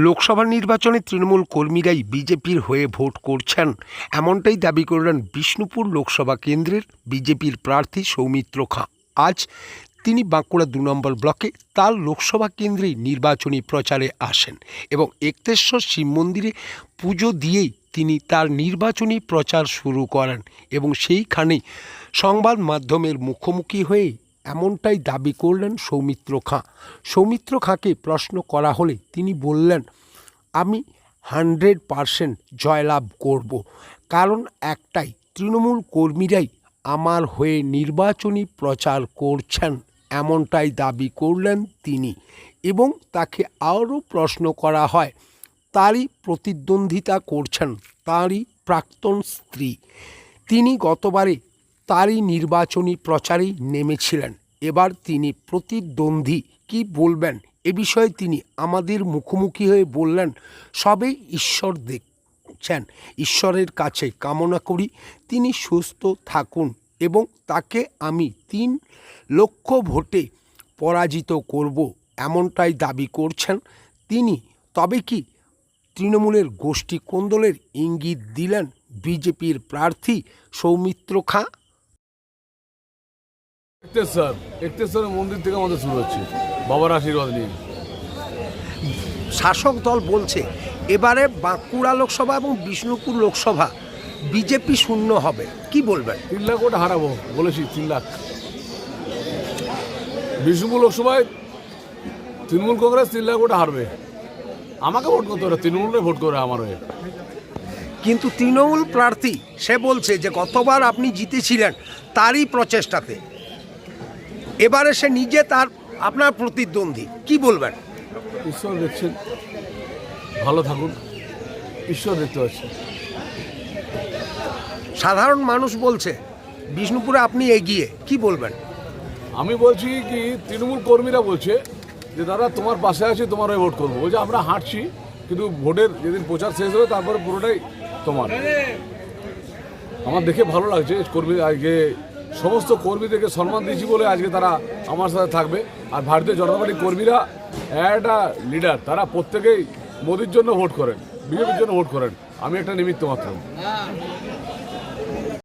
লোকসভা নির্বাচনে তৃণমূল কর্মীরাই বিজেপির হয়ে ভোট করছেন, এমনটাই দাবি করলেন বিষ্ণুপুর লোকসভা কেন্দ্রের বিজেপির প্রার্থী সৌমিত্র খাঁ। আজ তিনি বাঁকুড়া ২ নম্বর ব্লকে তার লোকসভা কেন্দ্রে নির্বাচনী প্রচারে আসেন এবং একতেশ্বর শিব মন্দিরে পুজো দিয়েই তিনি তার নির্বাচনী প্রচার শুরু করেন এবং সেইখানেই সংবাদ মাধ্যমের মুখোমুখি হয়ে এমনটাই দাবি করলেন সৌমিত্র খাঁ। সৌমিত্র খাঁকে প্রশ্ন করা হলে তিনি বললেন, আমি 100% জয়লাভ করব, কারণ একটাই, তৃণমূল কর্মীরাই আমার হয়ে নির্বাচনী প্রচার করছেন, এমনটাই দাবি করলেন তিনি। এবং তাকে আরও প্রশ্ন করা হয়, তারই প্রতিদ্বন্দ্বিতা করছেন তারই প্রাক্তন স্ত্রী। তিনি গতবারে তারই নির্বাচনী প্রচারেই নেমেছিলেন, এবার তিনি প্রতিদ্বন্দ্বী, কি বলবেন এ বিষয়ে তিনি আমাদের মুখোমুখি হয়ে বললেন, সবে ঈশ্বর দেখছেন, ঈশ্বরের কাছে কামনা করি তিনি সুস্থ থাকুন এবং তাকে আমি 3 লক্ষ ভোটে পরাজিত করব, এমনটাই দাবি করছেন তিনি। তবে কি তৃণমূলের গোষ্ঠী কোন্দলের ইঙ্গিত দিলেন বিজেপির প্রার্থী সৌমিত্র খাঁ? একতেশ্বরের মন্দির থেকে আমাদের শুরু হচ্ছে, বাবার আশীর্বাদ নিয়ে। শাসক দল বলছে এবারে বাঁকুড়া লোকসভা এবং বিষ্ণুপুর লোকসভা বিজেপি শূন্য হবে, কি বলবেন? 3 লাখ ভোট হারাবো বলেছি, 3 লাখ। বিষ্ণুপুর লোকসভায় তৃণমূল কংগ্রেস 3 লাখ ভোট হারবে। আমাকে ভোট করতে হবে, তৃণমূলে ভোট করে আমার হয়ে। কিন্তু তৃণমূল প্রার্থী সে বলছে যে গতবার আপনি জিতেছিলেন তারই প্রচেষ্টাতে, এবারে সে নিজে তার আপনার প্রতিদ্বন্দ্বী, কি বলবেন? ঈশ্বর দেখছেন, ভালো থাকুন, ঈশ্বর দেখতে পাচ্ছেন। সাধারণ মানুষ বলছে বিষ্ণুপুরে আপনি এগিয়ে, কি বলবেন? আমি বলছি কি, তৃণমূল কর্মীরা বলছে যে দাদা তোমার পাশে আছি, তোমার হয়ে ভোট করবো। ওই যে আমরা হাঁটছি, কিন্তু ভোটের যেদিন প্রচার শেষ হবে তারপরে পুরোটাই তোমার। আমার দেখে ভালো লাগছে, কর্মী আজকে সমস্ত কর্মীদেরকে সম্মান দিয়েছি বলে আজকে তারা আমার সাথে থাকবে। আর ভারতীয় জনতা পার্টির কর্মীরা একটা লিডার, তারা প্রত্যেকেই মোদির জন্য ভোট করেন, বিজেপির জন্য ভোট করেন। আমি একটা নিমিত্ত মাত্র।